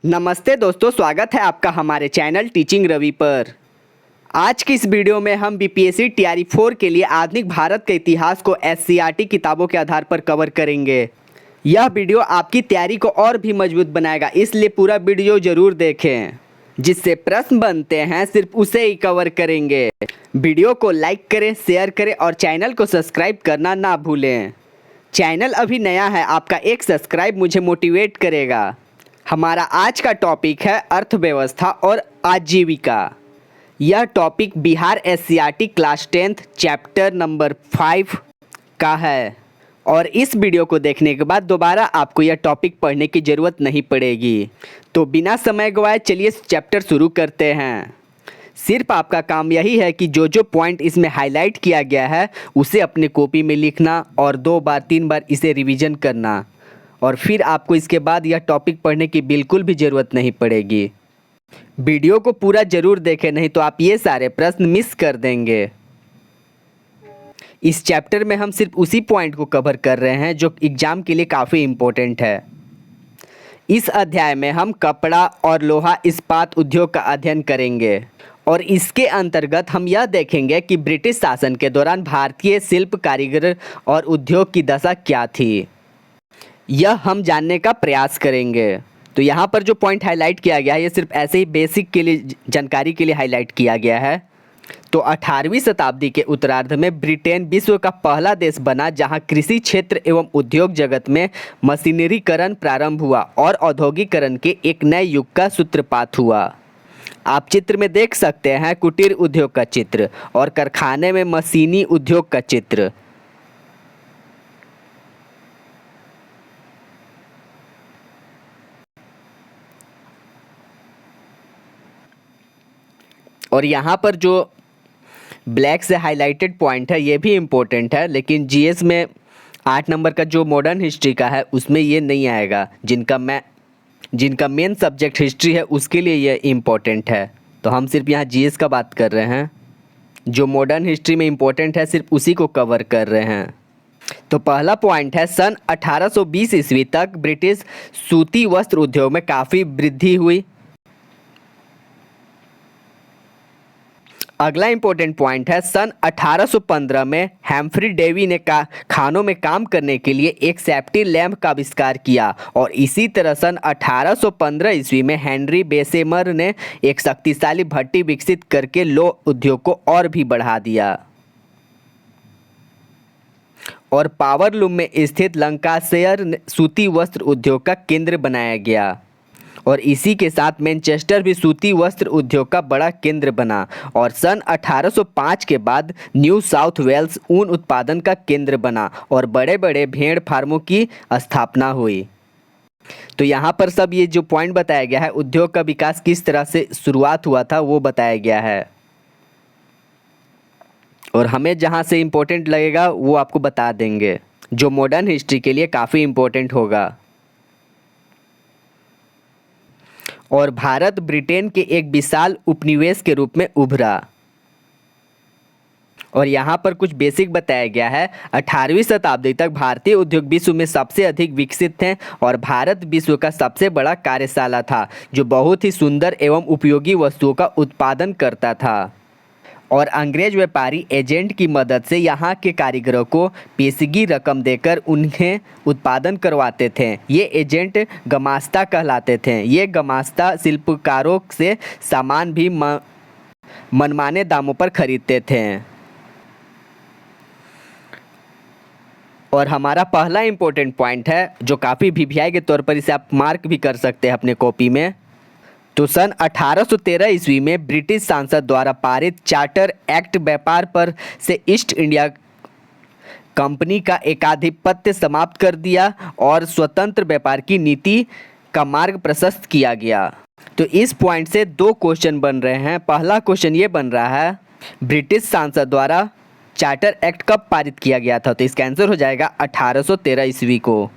नमस्ते दोस्तों, स्वागत है आपका हमारे चैनल टीचिंग रवि पर। आज की इस वीडियो में हम बीपीएससी टीआरई 4 के लिए आधुनिक भारत के इतिहास को एससीईआरटी किताबों के आधार पर कवर करेंगे। यह वीडियो आपकी तैयारी को और भी मजबूत बनाएगा, इसलिए पूरा वीडियो ज़रूर देखें। जिससे प्रश्न बनते हैं सिर्फ उसे ही कवर करेंगे। वीडियो को लाइक करें, शेयर करें और चैनल को सब्सक्राइब करना ना भूलें। चैनल अभी नया है, आपका एक सब्सक्राइब मुझे मोटिवेट करेगा। हमारा आज का टॉपिक है अर्थव्यवस्था और आजीविका। यह topic Bihar SCERT class 10th chapter number 5 का है और इस वीडियो को देखने के बाद दोबारा आपको यह टॉपिक पढ़ने की ज़रूरत नहीं पड़ेगी। तो बिना समय गवाए चलिए चैप्टर शुरू करते हैं। सिर्फ आपका काम यही है कि जो पॉइंट इसमें हाईलाइट किया गया है उसे अपने कॉपी में लिखना और 2 बार 3 बार इसे रिवीजन करना, और फिर आपको इसके बाद यह टॉपिक पढ़ने की बिल्कुल भी ज़रूरत नहीं पड़ेगी। वीडियो को पूरा ज़रूर देखें, नहीं तो आप ये सारे प्रश्न मिस कर देंगे। इस चैप्टर में हम सिर्फ उसी पॉइंट को कवर कर रहे हैं जो एग्ज़ाम के लिए काफ़ी इम्पोर्टेंट है। इस अध्याय में हम कपड़ा और लोहा इस्पात उद्योग का अध्ययन करेंगे और इसके अंतर्गत हम यह देखेंगे कि ब्रिटिश शासन के दौरान भारतीय शिल्प कारीगर और उद्योग की दशा क्या थी। यह हम जानने का प्रयास करेंगे। तो यहाँ पर जो पॉइंट हाईलाइट किया गया है ये सिर्फ ऐसे ही बेसिक के लिए जानकारी के लिए हाईलाइट किया गया है। तो 18वीं शताब्दी के उत्तरार्ध में ब्रिटेन विश्व का पहला देश बना जहाँ कृषि क्षेत्र एवं उद्योग जगत में मशीनरीकरण प्रारंभ हुआ और औद्योगिकरण के एक नए युग का सूत्रपात हुआ। आप चित्र में देख सकते हैं कुटीर उद्योग का चित्र और कारखाने में मशीनी उद्योग का चित्र। और यहाँ पर जो ब्लैक से हाईलाइटेड पॉइंट है ये भी इम्पोर्टेंट है, लेकिन जीएस में 8 नंबर का जो मॉडर्न हिस्ट्री का है उसमें ये नहीं आएगा। जिनका मेन सब्जेक्ट हिस्ट्री है उसके लिए ये इम्पोर्टेंट है। तो हम सिर्फ यहाँ जीएस का बात कर रहे हैं। जो मॉडर्न हिस्ट्री में इम्पोर्टेंट है सिर्फ उसी को कवर कर रहे हैं। तो पहला पॉइंट है सन 1820 ईस्वी तक ब्रिटिश सूती वस्त्र उद्योग में काफ़ी वृद्धि हुई। अगला इम्पोर्टेंट पॉइंट है सन 1815 में हैम्फ्री डेवी ने खानों में काम करने के लिए एक सेफ्टी लैम्प का आविष्कार किया और इसी तरह सन 1815 ईस्वी में हेनरी बेसेमर ने एक शक्तिशाली भट्टी विकसित करके लौह उद्योग को और भी बढ़ा दिया। और पावरलूम में स्थित लंकाशायर सूती वस्त्र उद्योग का केंद्र बनाया गया और इसी के साथ मैनचेस्टर भी सूती वस्त्र उद्योग का बड़ा केंद्र बना। और सन 1805 के बाद न्यू साउथ वेल्स ऊन उत्पादन का केंद्र बना और बड़े बड़े भेड़ फार्मों की स्थापना हुई। तो यहाँ पर सब ये जो पॉइंट बताया गया है उद्योग का विकास किस तरह से शुरुआत हुआ था वो बताया गया है, और हमें जहाँ से इम्पोर्टेंट लगेगा वो आपको बता देंगे, जो मॉडर्न हिस्ट्री के लिए काफ़ी इम्पोर्टेंट होगा। और भारत ब्रिटेन के एक विशाल उपनिवेश के रूप में उभरा। और यहाँ पर कुछ बेसिक बताया गया है। 18वीं शताब्दी तक भारतीय उद्योग विश्व में सबसे अधिक विकसित थे और भारत विश्व का सबसे बड़ा कार्यशाला था जो बहुत ही सुंदर एवं उपयोगी वस्तुओं का उत्पादन करता था। और अंग्रेज व्यापारी एजेंट की मदद से यहाँ के कारीगरों को पेशगी रकम देकर उन्हें उत्पादन करवाते थे। ये एजेंट गमास्ता कहलाते थे। ये गमास्ता शिल्पकारों से सामान भी मनमाने दामों पर खरीदते थे। और हमारा पहला इम्पोर्टेंट पॉइंट है जो काफ़ी वीवीआई के तौर पर इसे आप मार्क भी कर सकते हैं अपने कॉपी में। तो सन 1813 ईस्वी में ब्रिटिश सांसद द्वारा पारित चार्टर एक्ट व्यापार पर से ईस्ट इंडिया कंपनी का एकाधिपत्य समाप्त कर दिया और स्वतंत्र व्यापार की नीति का मार्ग प्रशस्त किया गया। तो इस पॉइंट से 2 क्वेश्चन बन रहे हैं। पहला क्वेश्चन ये बन रहा है ब्रिटिश सांसद द्वारा चार्टर एक्ट कब पारित किया गया था, तो इसका आंसर हो जाएगा 1813 ईस्वी को।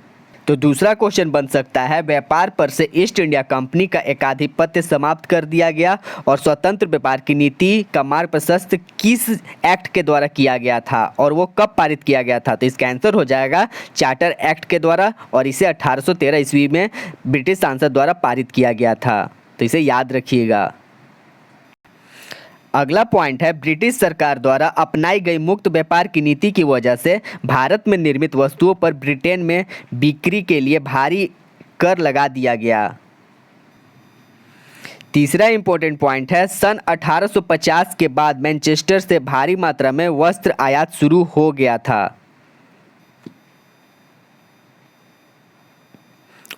तो दूसरा क्वेश्चन बन सकता है, व्यापार पर से ईस्ट इंडिया कंपनी का एकाधिपत्य समाप्त कर दिया गया और स्वतंत्र व्यापार की नीति का मार्ग प्रशस्त किस एक्ट के द्वारा किया गया था और वो कब पारित किया गया था? तो इसका आंसर हो जाएगा चार्टर एक्ट के द्वारा, और इसे 1813 ईस्वी में ब्रिटिश सांसद द्वारा पारित किया गया था। तो इसे याद रखिएगा। अगला पॉइंट है, ब्रिटिश सरकार द्वारा अपनाई गई मुक्त व्यापार की नीति की वजह से भारत में निर्मित वस्तुओं पर ब्रिटेन में बिक्री के लिए भारी कर लगा दिया गया। तीसरा इंपॉर्टेंट पॉइंट है, सन 1850 के बाद मैनचेस्टर से भारी मात्रा में वस्त्र आयात शुरू हो गया था।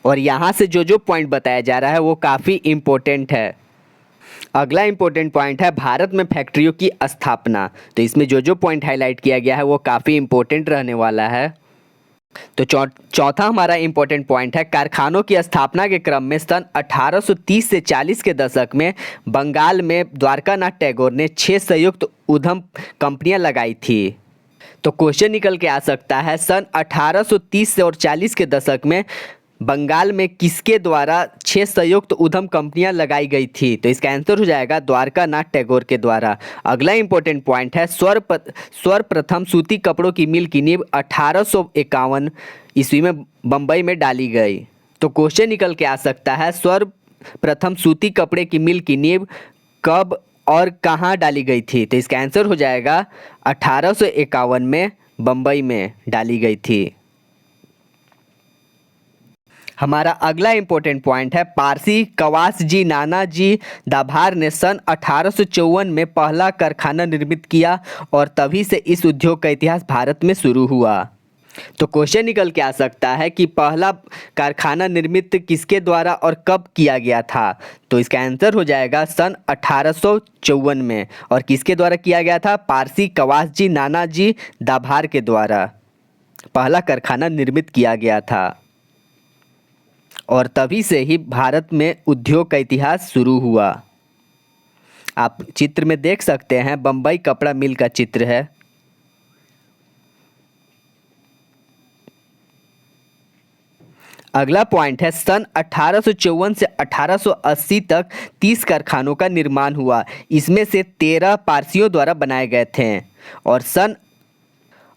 और यहाँ से जो पॉइंट बताया जा रहा है वो काफ़ी इम्पोर्टेंट है। अगला इंपॉर्टेंट पॉइंट है, भारत में फैक्ट्रियों की स्थापना। तो इसमें जो पॉइंट हाईलाइट किया गया है वो काफ़ी इम्पोर्टेंट रहने वाला है। तो चौथा हमारा इम्पोर्टेंट पॉइंट है, कारखानों की स्थापना के क्रम में सन 1830 से 40 के दशक में बंगाल में द्वारकानाथ टैगोर ने 6 संयुक्त उद्यम कंपनियां लगाई थी। तो क्वेश्चन निकल के आ सकता है, सन 1830 से और 40 के दशक में बंगाल में किसके द्वारा 6 संयुक्त उद्यम कंपनियां लगाई गई थी? तो इसका आंसर हो जाएगा द्वारकानाथ टैगोर के द्वारा। अगला इंपॉर्टेंट पॉइंट है, सर्वप्रथम सूती कपड़ों की मिल की नींव 1851 ईस्वी में बंबई में डाली गई। तो क्वेश्चन निकल के आ सकता है, सर्वप्रथम सूती कपड़े की मिल की नींव कब और कहाँ डाली गई थी? तो इसका आंसर हो जाएगा 1851 में बंबई में डाली गई थी। हमारा अगला इंपॉर्टेंट पॉइंट है, पारसी कवासजी नानाजी दाभार ने सन 1854 में पहला कारखाना निर्मित किया और तभी से इस उद्योग का इतिहास भारत में शुरू हुआ। तो क्वेश्चन निकल के आ सकता है कि पहला कारखाना निर्मित किसके द्वारा और कब किया गया था? तो इसका आंसर हो जाएगा सन 1854 में। और किसके द्वारा किया गया था? पारसी कवासजी नानाजी दाभार के द्वारा पहला कारखाना निर्मित किया गया था और तभी से ही भारत में उद्योग का इतिहास शुरू हुआ। आप चित्र में देख सकते हैं, बंबई कपड़ा मिल का चित्र है। अगला पॉइंट है, सन 1854 से 1880 तक 30 कारखानों का निर्माण हुआ। इसमें से 13 पारसियों द्वारा बनाए गए थे और सन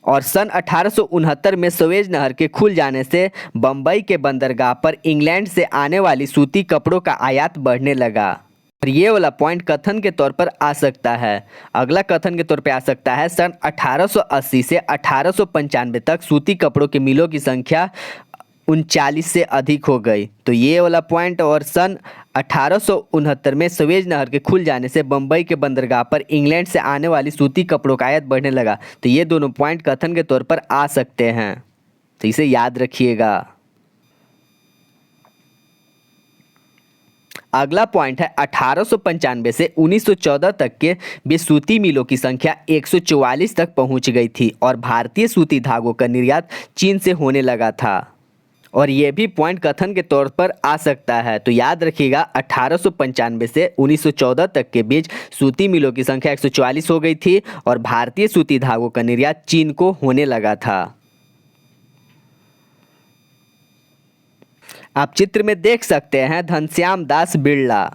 1869 में सुएज नहर के खुल जाने से बंबई के बंदरगाह पर इंग्लैंड से आने वाली सूती कपड़ों का आयात बढ़ने लगा। और ये वाला पॉइंट कथन के तौर पर आ सकता है। अगला कथन के तौर पे आ सकता है, सन 1880 से 1895 तक सूती कपड़ों के मिलों की संख्या 39 से अधिक हो गई। तो ये वाला पॉइंट, और सन 1869 में सुएज नहर के खुल जाने से बंबई के बंदरगाह पर इंग्लैंड से आने वाली सूती कपड़ों का आयात बढ़ने लगा। तो ये दोनों पॉइंट कथन के तौर पर आ सकते हैं, तो इसे याद रखिएगा। अगला पॉइंट है, 1895 से 1914 तक के बीच सूती मिलों की संख्या 144 तक पहुंच गई थी और भारतीय सूती धागों का निर्यात चीन से होने लगा था। और ये भी पॉइंट कथन के तौर पर आ सकता है। तो याद रखिएगा, 1895 से 1914 तक के बीच सूती मिलों की संख्या 144 हो गई थी और भारतीय सूती धागों का निर्यात चीन को होने लगा था। आप चित्र में देख सकते हैं घनश्याम दास बिरला,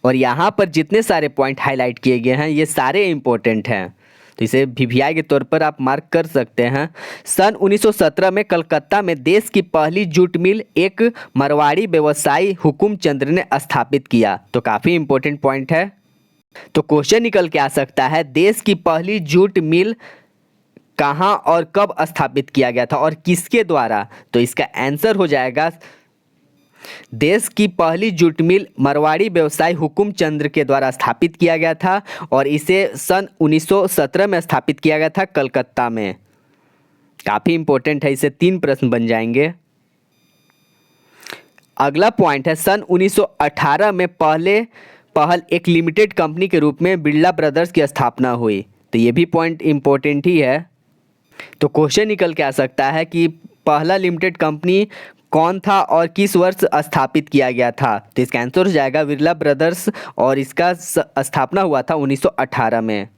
और यहाँ पर जितने सारे पॉइंट हाईलाइट किए गए हैं ये सारे इंपॉर्टेंट हैं, तो इसे वीवीआई के तौर पर आप मार्क कर सकते हैं। सन 1917 में कलकत्ता में देश की पहली जूट मिल एक मारवाड़ी व्यवसायी हुकुम चंद्र ने स्थापित किया। तो काफ़ी इंपॉर्टेंट पॉइंट है। तो क्वेश्चन निकल के आ सकता है, देश की पहली जूट मिल कहाँ और कब स्थापित किया गया था और किसके द्वारा? तो इसका आंसर हो जाएगा, देश की पहली जूट मिल मारवाड़ी व्यवसायी हुकुम चंद्र के द्वारा स्थापित किया गया था और इसे सन 1917 में स्थापित किया गया था कलकत्ता में। काफ़ी इंपॉर्टेंट है, इसे 3 प्रश्न बन जाएंगे। अगला पॉइंट है, सन 1918 में पहल एक लिमिटेड कंपनी के रूप में बिरला ब्रदर्स की स्थापना हुई। तो ये भी पॉइंट इंपॉर्टेंट ही है। तो क्वेश्चन निकल के आ सकता है कि पहला लिमिटेड कंपनी कौन था और किस वर्ष स्थापित किया गया था? तो इसका आंसर हो जाएगा बिरला ब्रदर्स और इसका स्थापना हुआ था 1918 में।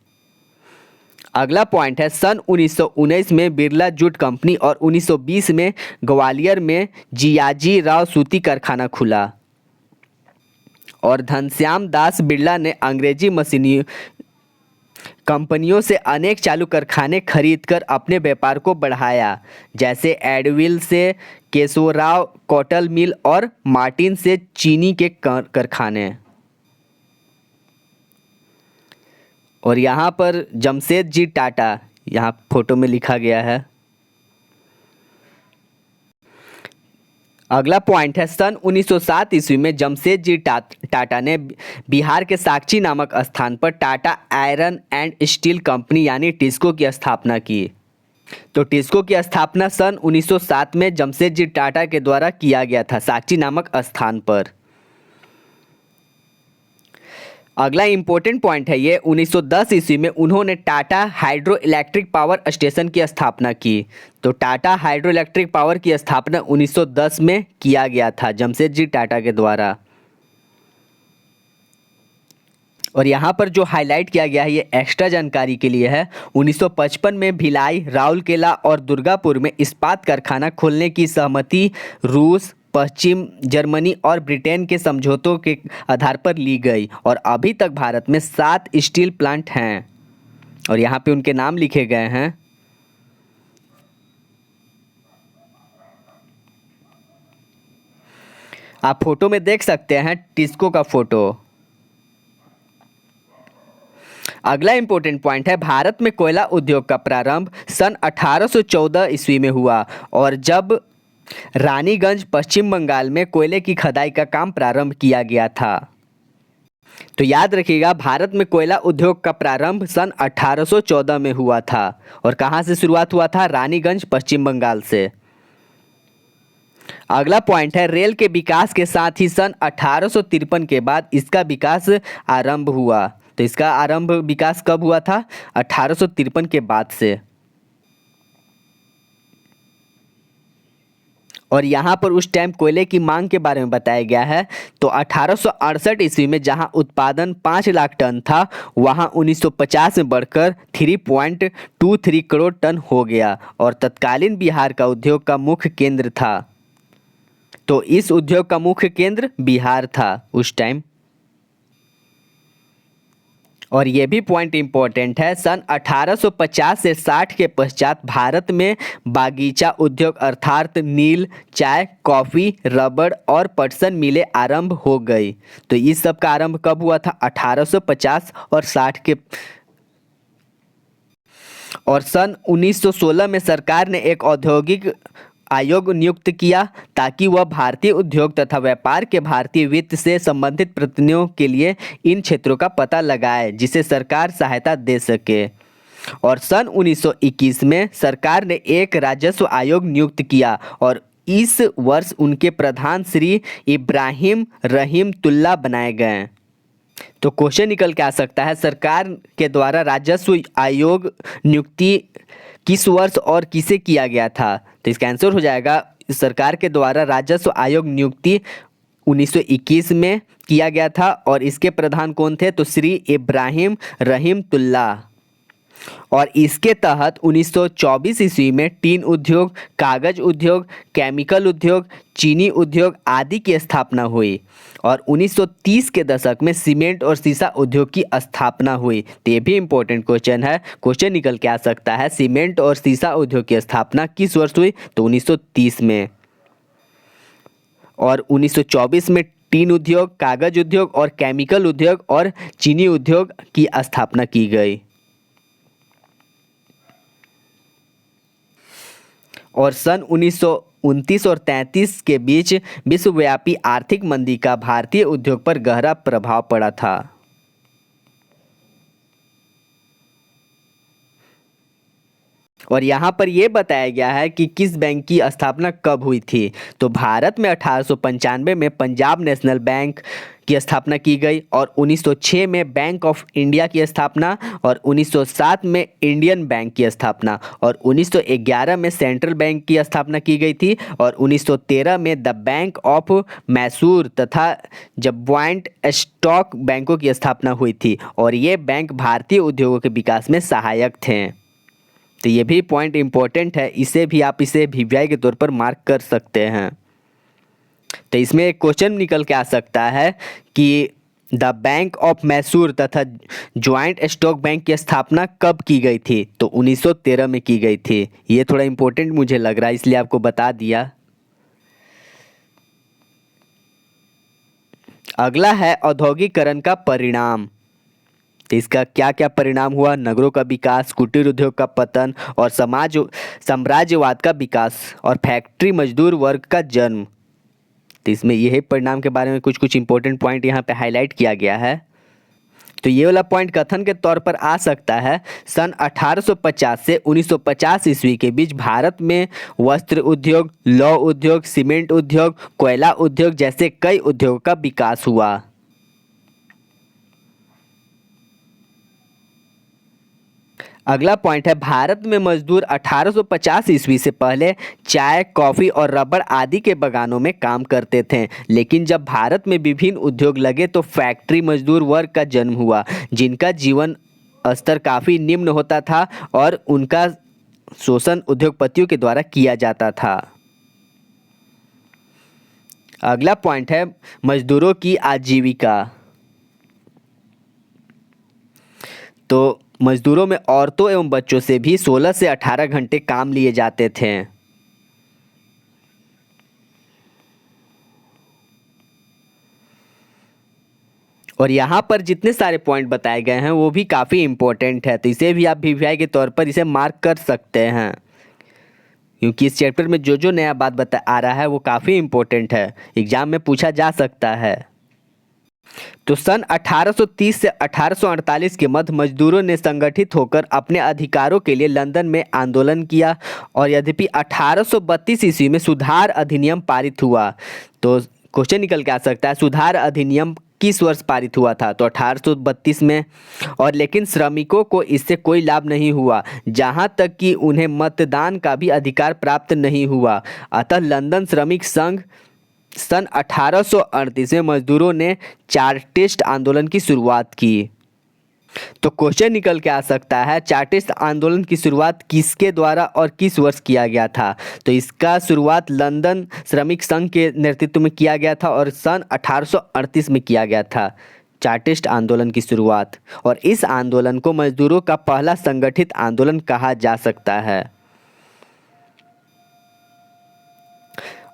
अगला पॉइंट है सन 1919 में बिरला जूट कंपनी और 1920 में ग्वालियर में जियाजी राव सूती कारखाना खुला। और घनश्याम दास बिरला ने अंग्रेजी मशीनी कंपनियों से अनेक चालू कारखाने खरीदकर अपने व्यापार को बढ़ाया, जैसे एडविल से केशवराव कॉटन मिल और मार्टिन से चीनी के कारखाने। और यहाँ पर जमशेदजी टाटा यहाँ फोटो में लिखा गया है। अगला पॉइंट है सन 1907 ईस्वी में जमशेदजी टाटा ने बिहार के साक्ची नामक स्थान पर Tata iron and steel company यानी टिस्को की स्थापना की। तो टिस्को की स्थापना सन 1907 में जमशेदजी टाटा के द्वारा किया गया था साक्ची नामक स्थान पर। अगला इम्पोर्टेंट पॉइंट है ये 1910 ईस्वी में उन्होंने Tata hydro electric power station की स्थापना की। तो टाटा हाइड्रो इलेक्ट्रिक पावर की स्थापना 1910 में किया गया था जमशेदजी टाटा के द्वारा। और यहाँ पर जो हाईलाइट किया गया है ये एक्स्ट्रा जानकारी के लिए है। 1955 में भिलाई, राउरकेला और दुर्गापुर में इस्पात कारखाना खोलने की सहमति रूस, पश्चिम जर्मनी और ब्रिटेन के समझौतों के आधार पर ली गई। और अभी तक भारत में 7 स्टील प्लांट हैं और यहाँ पे उनके नाम लिखे गए हैं। आप फोटो में देख सकते हैं टिस्को का फोटो। अगला इंपॉर्टेंट पॉइंट है भारत में कोयला उद्योग का प्रारंभ सन 1814 ईस्वी में हुआ और जब रानीगंज पश्चिम बंगाल में कोयले की खुदाई का काम प्रारंभ किया गया था। तो याद रखिएगा भारत में कोयला उद्योग का प्रारंभ सन 1814 में हुआ था। और कहाँ से शुरुआत हुआ था? रानीगंज पश्चिम बंगाल से। अगला पॉइंट है रेल के विकास के साथ ही सन 1853 के बाद इसका विकास आरंभ हुआ। तो इसका आरंभ विकास कब हुआ था? 1853 के बाद से। और यहाँ पर उस टाइम कोयले की मांग के बारे में बताया गया है। तो 1868 ईस्वी में जहाँ उत्पादन 5 लाख टन था वहाँ 1950 में बढ़कर 3.23 करोड़ टन हो गया और तत्कालीन बिहार का उद्योग का मुख्य केंद्र था। तो इस उद्योग का मुख्य केंद्र बिहार था उस टाइम। और ये भी पॉइंट इम्पोर्टेंट है सन 1850 से 60 के पश्चात भारत में बागीचा उद्योग अर्थात नील, चाय, कॉफ़ी, रबड़ और पटसन मिलें आरंभ हो गई। तो इस सब का आरंभ कब हुआ था? 1850 और 60 के। और सन 1916 में सरकार ने एक औद्योगिक आयोग नियुक्त किया ताकि वह भारतीय उद्योग तथा व्यापार के भारतीय वित्त से संबंधित प्रतिनिधियों के लिए इन क्षेत्रों का पता लगाए जिसे सरकार सहायता दे सके। और सन 1921 में सरकार ने एक राजस्व आयोग नियुक्त किया और इस वर्ष उनके प्रधान श्री इब्राहिम रहीमतुल्लाह बनाए गए। तो क्वेश्चन निकल के आ सकता है सरकार के द्वारा राजस्व आयोग नियुक्ति किस वर्ष और किसे किया गया था? तो इसका आंसर हो जाएगा सरकार के द्वारा राजस्व आयोग नियुक्ति 1921 में किया गया था और इसके प्रधान कौन थे? तो श्री इब्राहिम रहीमतुल्लाह। और इसके तहत 1924 ईस्वी में टीन उद्योग, कागज उद्योग, केमिकल उद्योग, चीनी उद्योग आदि की स्थापना हुई और 1930 के दशक में सीमेंट और शीशा उद्योग की स्थापना हुई। तो ये भी इम्पोर्टेंट क्वेश्चन है, क्वेश्चन निकल के आ सकता है सीमेंट और शीशा उद्योग की स्थापना किस वर्ष हुई? तो 1930 में। और 1924 में टीन उद्योग, कागज उद्योग और केमिकल उद्योग और चीनी उद्योग की स्थापना की गई। और सन 1929 और 33 के बीच विश्वव्यापी आर्थिक मंदी का भारतीय उद्योग पर गहरा प्रभाव पड़ा था। और यहाँ पर यह बताया गया है कि किस बैंक की स्थापना कब हुई थी। तो भारत में 1895 में पंजाब नेशनल बैंक की स्थापना की गई, और 1906 में बैंक ऑफ इंडिया की स्थापना, और 1907 में इंडियन बैंक की स्थापना, और 1911 में सेंट्रल बैंक की स्थापना की गई थी, और 1913 में द बैंक ऑफ मैसूर तथा जब ज्वाइंट स्टॉक बैंकों की स्थापना हुई थी, और ये बैंक भारतीय उद्योगों के विकास में सहायक थे। तो ये भी पॉइंट इंपॉर्टेंट है, इसे भी आप इसे वीवीआई के तौर पर मार्क कर सकते हैं। तो इसमें एक क्वेश्चन निकल के आ सकता है कि द बैंक ऑफ मैसूर तथा ज्वाइंट स्टॉक बैंक की स्थापना कब की गई थी। तो 1913 में की गई थी। ये थोड़ा इंपॉर्टेंट मुझे लग रहा है, इसलिए आपको बता दिया। अगला है औद्योगिकरण का परिणाम। तो इसका क्या क्या परिणाम हुआ। नगरों का विकास, कुटीर उद्योग का पतन, और साम्राज्यवाद का विकास, और फैक्ट्री मजदूर वर्ग का जन्म। तो इसमें यही परिणाम के बारे में कुछ कुछ इंपॉर्टेंट पॉइंट यहाँ पे हाईलाइट किया गया है। तो ये वाला पॉइंट कथन के तौर पर आ सकता है, सन 1850 से 1950 ईस्वी के बीच भारत में वस्त्र उद्योग, लौह उद्योग, सीमेंट उद्योग, कोयला उद्योग जैसे कई उद्योगों का विकास हुआ। अगला पॉइंट है, भारत में मजदूर 1850 ईस्वी से पहले चाय, कॉफ़ी और रबड़ आदि के बागानों में काम करते थे, लेकिन जब भारत में विभिन्न उद्योग लगे तो फैक्ट्री मजदूर वर्ग का जन्म हुआ, जिनका जीवन स्तर काफ़ी निम्न होता था और उनका शोषण उद्योगपतियों के द्वारा किया जाता था। अगला पॉइंट है, मजदूरों की आजीविका। तो मजदूरों में औरतों एवं बच्चों से भी 16 से 18 घंटे काम लिए जाते थे। और यहाँ पर जितने सारे पॉइंट बताए गए हैं वो भी काफ़ी इम्पोर्टेंट है, तो इसे भी आप वीवीआई के तौर पर इसे मार्क कर सकते हैं, क्योंकि इस चैप्टर में जो जो नया बात बता आ रहा है वो काफ़ी इम्पोर्टेंट है, एग्जाम में पूछा जा सकता है। तो सन 1830 से 1848 के मध्य मजदूरों ने संगठित होकर अपने अधिकारों के लिए लंदन में आंदोलन किया, और यद्यपि 1832 ईस्वी में सुधार अधिनियम पारित हुआ। तो क्वेश्चन निकल के आ सकता है, सुधार अधिनियम किस वर्ष पारित हुआ था। तो 1832 में। और लेकिन श्रमिकों को इससे कोई लाभ नहीं हुआ, जहां तक कि उन्हें मतदान का भी अधिकार प्राप्त नहीं हुआ। अतः लंदन श्रमिक संघ सन 1838 में मजदूरों ने चार्टिस्ट आंदोलन की शुरुआत की। तो क्वेश्चन निकल के आ सकता है, चार्टिस्ट आंदोलन की शुरुआत किसके द्वारा और किस वर्ष किया गया था। तो इसका शुरुआत लंदन श्रमिक संघ के नेतृत्व में किया गया था और सन 1838 में किया गया था चार्टिस्ट आंदोलन की शुरुआत। और इस आंदोलन को मजदूरों का पहला संगठित आंदोलन कहा जा सकता है।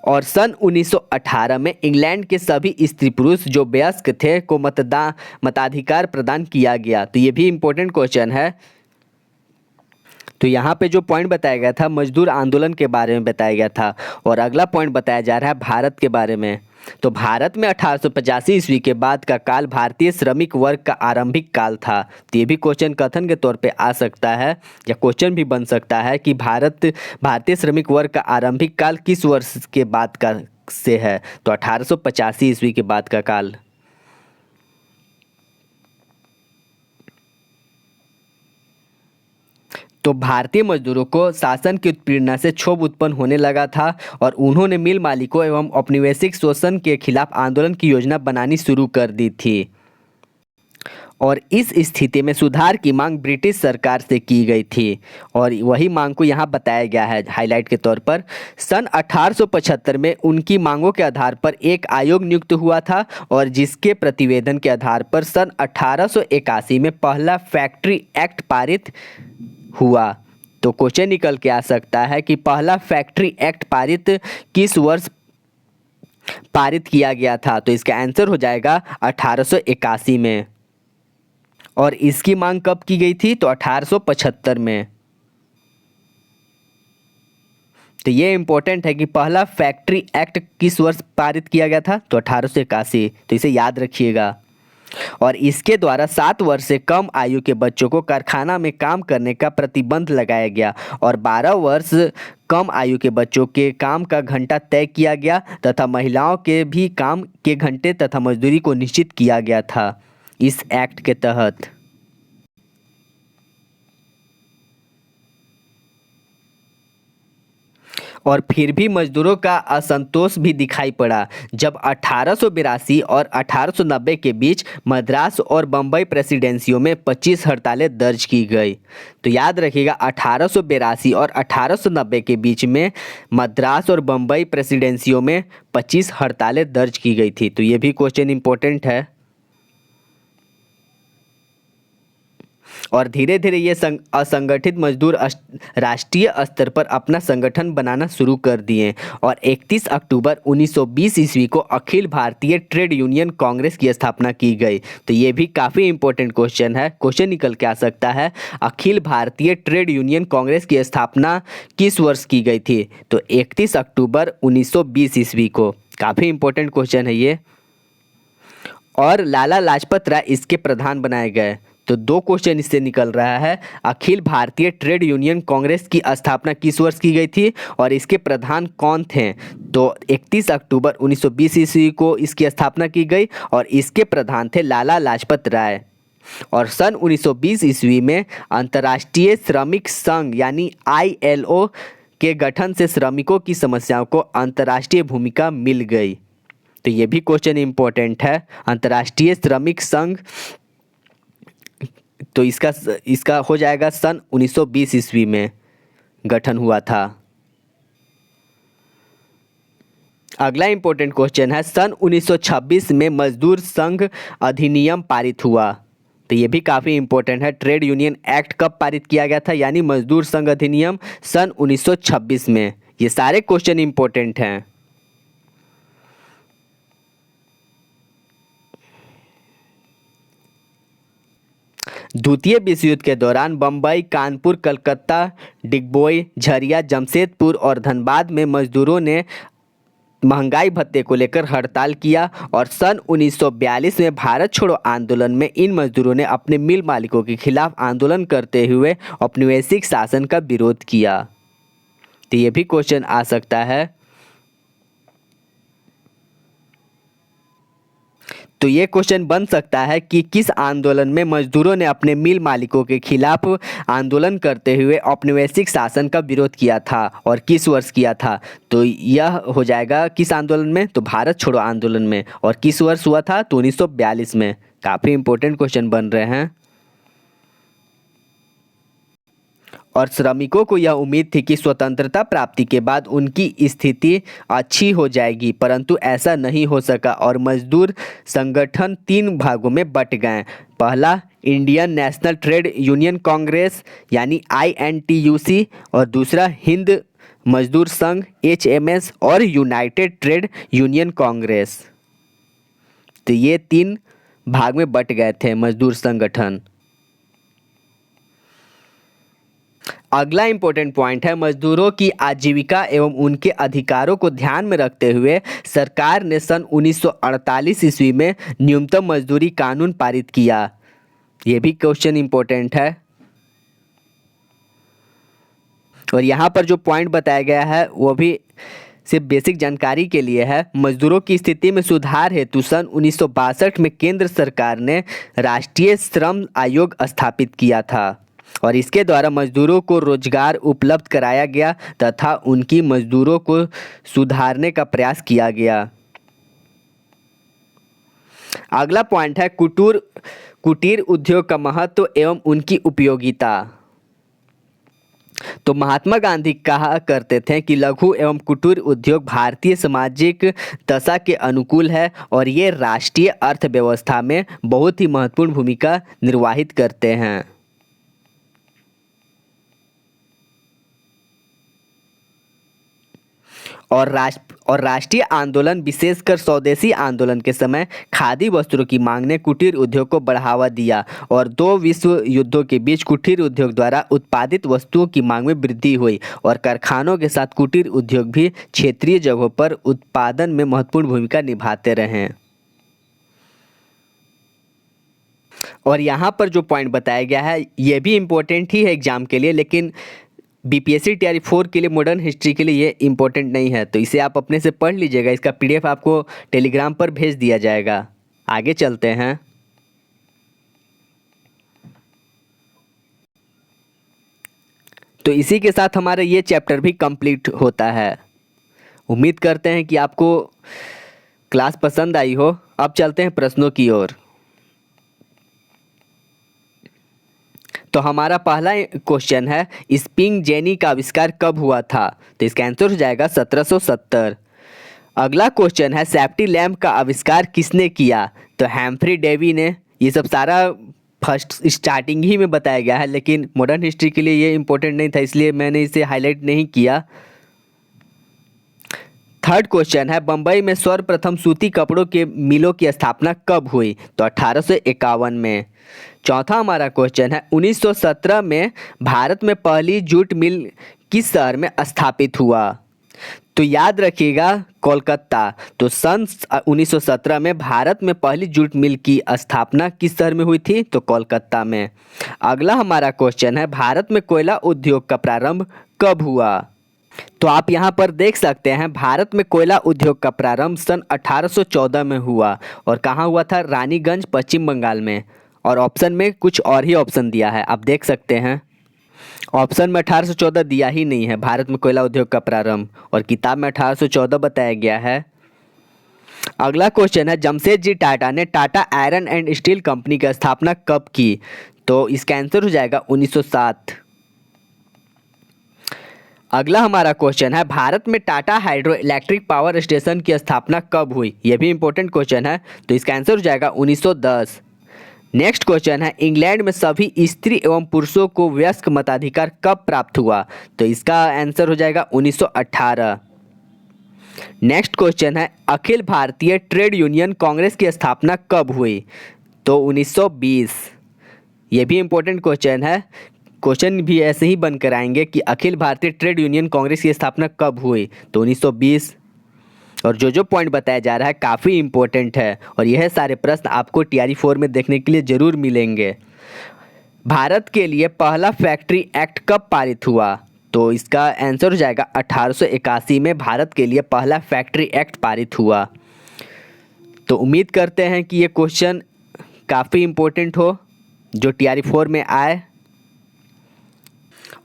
और सन 1918 में इंग्लैंड के सभी स्त्री पुरुष जो वयस्क थे को मताधिकार प्रदान किया गया। तो ये भी इम्पोर्टेंट क्वेश्चन है। तो यहाँ पे जो पॉइंट बताया गया था मजदूर आंदोलन के बारे में बताया गया था, और अगला पॉइंट बताया जा रहा है भारत के बारे में। तो भारत में 1885 ईस्वी के बाद का काल भारतीय श्रमिक वर्ग का आरंभिक काल था। तो ये भी क्वेश्चन कथन के तौर पे आ सकता है, या क्वेश्चन भी बन सकता है कि भारतीय श्रमिक वर्ग का आरंभिक काल किस वर्ष के बाद का से है। तो 1885 ईस्वी के बाद का काल। तो भारतीय मजदूरों को शासन की उत्पीड़ना से क्षोभ उत्पन्न होने लगा था, और उन्होंने मिल मालिकों एवं औपनिवेशिक शोषण के खिलाफ आंदोलन की योजना बनानी शुरू कर दी थी। और इस स्थिति में सुधार की मांग ब्रिटिश सरकार से की गई थी, और वही मांग को यहाँ बताया गया है हाईलाइट के तौर पर। सन 1875 में उनकी मांगों के आधार पर एक आयोग नियुक्त हुआ था, और जिसके प्रतिवेदन के आधार पर सन 1881 में पहला फैक्ट्री एक्ट पारित हुआ। तो क्वेश्चन निकल के आ सकता है कि पहला फैक्ट्री एक्ट किस वर्ष पारित किया गया था। तो इसका आंसर हो जाएगा 1881 में। और इसकी मांग कब की गई थी। तो 1875 में। तो ये इंपॉर्टेंट है कि पहला फैक्ट्री एक्ट किस वर्ष पारित किया गया था। तो 1881। तो इसे याद रखिएगा। और इसके द्वारा 7 वर्ष से कम आयु के बच्चों को कारखाना में काम करने का प्रतिबंध लगाया गया और 12 वर्ष कम आयु के बच्चों के काम का घंटा तय किया गया तथा महिलाओं के भी काम के घंटे तथा मजदूरी को निश्चित किया गया था इस एक्ट के तहत। और फिर भी मजदूरों का असंतोष भी दिखाई पड़ा जब 1882 और 1890 के बीच मद्रास और बम्बई प्रेसिडेंसियों में 25 हड़तालें दर्ज की गई। तो याद रखिएगा 1882 और 1890 के बीच में मद्रास और बम्बई प्रेसिडेंसियों में 25 हड़तालें दर्ज की गई थी। तो ये भी क्वेश्चन इंपॉर्टेंट है। और धीरे धीरे ये असंगठित मजदूर राष्ट्रीय स्तर पर अपना संगठन बनाना शुरू कर दिए और 31 अक्टूबर 1920 ईस्वी को अखिल भारतीय ट्रेड यूनियन कांग्रेस की स्थापना की गई। तो ये भी काफ़ी इंपॉर्टेंट क्वेश्चन है, क्वेश्चन निकल के आ सकता है। अखिल भारतीय ट्रेड यूनियन कांग्रेस की स्थापना किस वर्ष की गई थी? तो 31 अक्टूबर 1920 ईस्वी को। काफ़ी इंपॉर्टेंट क्वेश्चन है ये। और लाला लाजपत राय इसके प्रधान बनाए गए। तो 2 क्वेश्चन इससे निकल रहा है। अखिल भारतीय ट्रेड यूनियन कांग्रेस की स्थापना किस वर्ष की गई थी और इसके प्रधान कौन थे? तो 31 अक्टूबर 1920 ईस्वी को इसकी स्थापना की गई और इसके प्रधान थे लाला लाजपत राय। और सन 1920 ईस्वी में अंतर्राष्ट्रीय श्रमिक संघ यानी ILO के गठन से श्रमिकों की समस्याओं को अंतर्राष्ट्रीय भूमिका मिल गई। तो ये भी क्वेश्चन इंपॉर्टेंट है। अंतर्राष्ट्रीय श्रमिक संघ, तो इसका हो जाएगा सन 1920 ईस्वी में गठन हुआ था। अगला इंपॉर्टेंट क्वेश्चन है, सन 1926 में मजदूर संघ अधिनियम पारित हुआ। तो ये भी काफ़ी इंपॉर्टेंट है। ट्रेड यूनियन एक्ट कब पारित किया गया था, यानी मजदूर संघ अधिनियम सन 1926 में। ये सारे क्वेश्चन इंपॉर्टेंट हैं। द्वितीय विश्व युद्ध के दौरान बम्बई, कानपुर, कलकत्ता, डिगबोई, झरिया, जमशेदपुर और धनबाद में मजदूरों ने महंगाई भत्ते को लेकर हड़ताल किया और सन 1942 में भारत छोड़ो आंदोलन में इन मजदूरों ने अपने मिल मालिकों के खिलाफ आंदोलन करते हुए औपनिवेशिक शासन का विरोध किया। तो ये भी क्वेश्चन आ सकता है। तो ये क्वेश्चन बन सकता है कि किस आंदोलन में मजदूरों ने अपने मिल मालिकों के खिलाफ आंदोलन करते हुए औपनिवेशिक शासन का विरोध किया था और किस वर्ष किया था? तो यह हो जाएगा किस आंदोलन में? तो भारत छोड़ो आंदोलन में। और किस वर्ष हुआ था? तो 1942 में। काफ़ी इंपॉर्टेंट क्वेश्चन बन रहे हैं। और श्रमिकों को यह उम्मीद थी कि स्वतंत्रता प्राप्ति के बाद उनकी स्थिति अच्छी हो जाएगी, परंतु ऐसा नहीं हो सका और मजदूर संगठन 3 भागों में बट गए। पहला Indian national trade union Congress यानी INTUC और दूसरा हिंद मजदूर संघ HMS और यूनाइटेड ट्रेड यूनियन कांग्रेस। तो ये 3 भाग में बट गए थे मजदूर संगठन। अगला इंपॉर्टेंट पॉइंट है, मजदूरों की आजीविका एवं उनके अधिकारों को ध्यान में रखते हुए सरकार ने सन 1948 ईस्वी में न्यूनतम मजदूरी कानून पारित किया। यह भी क्वेश्चन इंपॉर्टेंट है। और यहाँ पर जो पॉइंट बताया गया है वो भी सिर्फ बेसिक जानकारी के लिए है। मजदूरों की स्थिति में सुधार हेतु सन 1962 में केंद्र सरकार ने राष्ट्रीय श्रम आयोग स्थापित किया था और इसके द्वारा मजदूरों को रोजगार उपलब्ध कराया गया तथा उनकी मजदूरों को सुधारने का प्रयास किया गया। अगला पॉइंट है कुटीर उद्योग का महत्व एवं उनकी उपयोगिता। तो महात्मा गांधी कहा करते थे कि लघु एवं कुटीर उद्योग भारतीय सामाजिक दशा के अनुकूल है और ये राष्ट्रीय अर्थव्यवस्था में बहुत ही महत्वपूर्ण भूमिका निर्वाहित करते हैं। और राष्ट्रीय आंदोलन विशेषकर स्वदेशी आंदोलन के समय खादी वस्त्रों की मांग ने कुटीर उद्योग को बढ़ावा दिया और 2 विश्व युद्धों के बीच कुटीर उद्योग द्वारा उत्पादित वस्तुओं की मांग में वृद्धि हुई और कारखानों के साथ कुटीर उद्योग भी क्षेत्रीय जगहों पर उत्पादन में महत्वपूर्ण भूमिका निभाते रहे। और यहाँ पर जो पॉइंट बताया गया है ये भी इम्पोर्टेंट ही है एग्जाम के लिए, लेकिन बीपीएससी टीआरई 4 के लिए मॉडर्न हिस्ट्री के लिए ये इम्पोर्टेंट नहीं है, तो इसे आप अपने से पढ़ लीजिएगा। इसका पीडीएफ आपको टेलीग्राम पर भेज दिया जाएगा। आगे चलते हैं। तो इसी के साथ हमारा ये चैप्टर भी कंप्लीट होता है। उम्मीद करते हैं कि आपको क्लास पसंद आई हो। अब चलते हैं प्रश्नों की ओर। तो हमारा पहला क्वेश्चन है, स्पिंग जेनी का आविष्कार कब हुआ था? तो इसका आंसर हो जाएगा 1770। अगला क्वेश्चन है, सेफ्टी लैम्प का आविष्कार किसने किया? तो हैम्फ्री डेवी ने। ये सब सारा फर्स्ट स्टार्टिंग ही में बताया गया है, लेकिन मॉडर्न हिस्ट्री के लिए ये इम्पोर्टेंट नहीं था, इसलिए मैंने इसे हाईलाइट नहीं किया। थर्ड क्वेश्चन है, बम्बई में सर्वप्रथम सूती कपड़ों के मिलों की स्थापना कब हुई? तो 1851 में। चौथा हमारा क्वेश्चन है, 1917 में भारत में पहली जूट मिल किस शहर में स्थापित हुआ? तो याद रखिएगा, कोलकाता। तो सन 1917 में भारत में पहली जूट मिल की स्थापना किस शहर में हुई थी? तो कोलकाता में। अगला हमारा क्वेश्चन है, भारत में कोयला उद्योग का प्रारंभ कब हुआ? तो आप यहाँ पर देख सकते हैं, भारत में कोयला उद्योग का प्रारंभ सन 1814 में हुआ। और कहाँ हुआ था? रानीगंज, पश्चिम बंगाल में। और ऑप्शन में कुछ और ही ऑप्शन दिया है, आप देख सकते हैं। ऑप्शन में 1814 दिया ही नहीं है भारत में कोयला उद्योग का प्रारंभ, और किताब में 1814 बताया गया है। अगला क्वेश्चन है, जमशेदजी टाटा ने Tata iron and steel company की स्थापना कब की? तो इसका आंसर हो जाएगा 1907। अगला हमारा क्वेश्चन है, भारत में Tata hydro electric power station की स्थापना कब हुई? यह भी इंपॉर्टेंट क्वेश्चन है, तो इसका आंसर हो जाएगा 1910। नेक्स्ट क्वेश्चन है, इंग्लैंड में सभी स्त्री एवं पुरुषों को वयस्क मताधिकार कब प्राप्त हुआ? तो इसका आंसर हो जाएगा 1918। नेक्स्ट क्वेश्चन है, अखिल भारतीय ट्रेड यूनियन कांग्रेस की स्थापना कब हुई? तो 1920। ये भी इंपॉर्टेंट क्वेश्चन है, क्वेश्चन भी ऐसे ही बनकर आएंगे कि अखिल भारतीय ट्रेड यूनियन कांग्रेस की स्थापना कब हुई? तो 1920। और जो पॉइंट बताया जा रहा है काफ़ी इम्पोर्टेंट है, और यह सारे प्रश्न आपको टीआरई 4 में देखने के लिए ज़रूर मिलेंगे। भारत के लिए पहला फैक्ट्री एक्ट कब पारित हुआ? तो इसका आंसर हो जाएगा 1881 में भारत के लिए पहला फैक्ट्री एक्ट पारित हुआ। तो उम्मीद करते हैं कि ये क्वेश्चन काफ़ी इम्पोर्टेंट हो, जो टीआरई 4 में आए।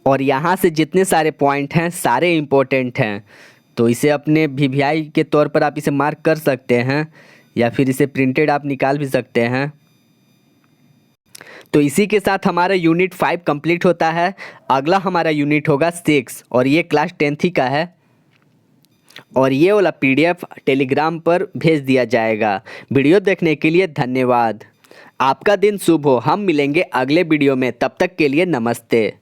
और यहाँ से जितने सारे पॉइंट हैं सारे इम्पोर्टेंट हैं, तो इसे अपने वीवीआई के तौर पर आप इसे मार्क कर सकते हैं, या फिर इसे प्रिंटेड आप निकाल भी सकते हैं। तो इसी के साथ हमारा यूनिट 5 कंप्लीट होता है। अगला हमारा यूनिट होगा 6, और ये क्लास 10th ही का है। और ये वाला पीडीएफ टेलीग्राम पर भेज दिया जाएगा। वीडियो देखने के लिए धन्यवाद। आपका दिन शुभ हो। हम मिलेंगे अगले वीडियो में, तब तक के लिए नमस्ते।